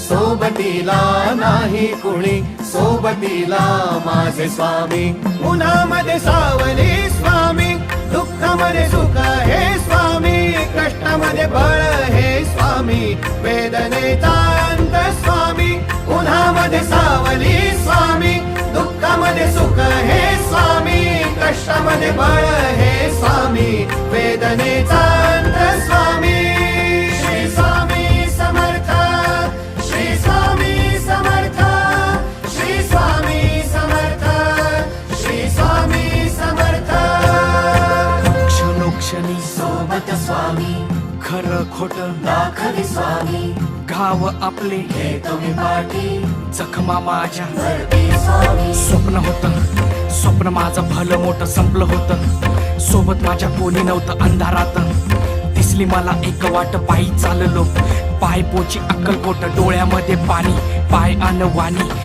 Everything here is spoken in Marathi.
सोबतीला नाही कुणी, सोबतीला माझे स्वामी. उन्हामध्ये सावली स्वामी, दुःखामध्ये सुख हे स्वामी, कष्टामध्ये बळ हे स्वामी, वेदनेचा अंत स्वामी. उन्हामध्ये सावली स्वामी, दुःखामध्ये सुख हे स्वामी, कष्टामध्ये बळ हे स्वामी, वेदनेचा अंत स्वामी. श्री स्वामी समर्थ, श्री स्वामी समर्थ, श्री स्वामी समर्थ, श्री स्वामी समर्थ. क्षणोक्षणी सोबत स्वामी, खरं खोट दाखवी स्वामी, घाव आपले हे तुम्ही पाठी जखमा माझ्या भरती स्वामी. स्वप्न होतं, स्वप्न माझं भलं मोठं संपलं होतं. सोबत माझ्या कोणी नव्हतं अंधारात. दिसली मला एक वाट, पायी चाललो, पाय पोची अक्कलकोट, डोळ्यामध्ये पाणी, पाय अन वाणी.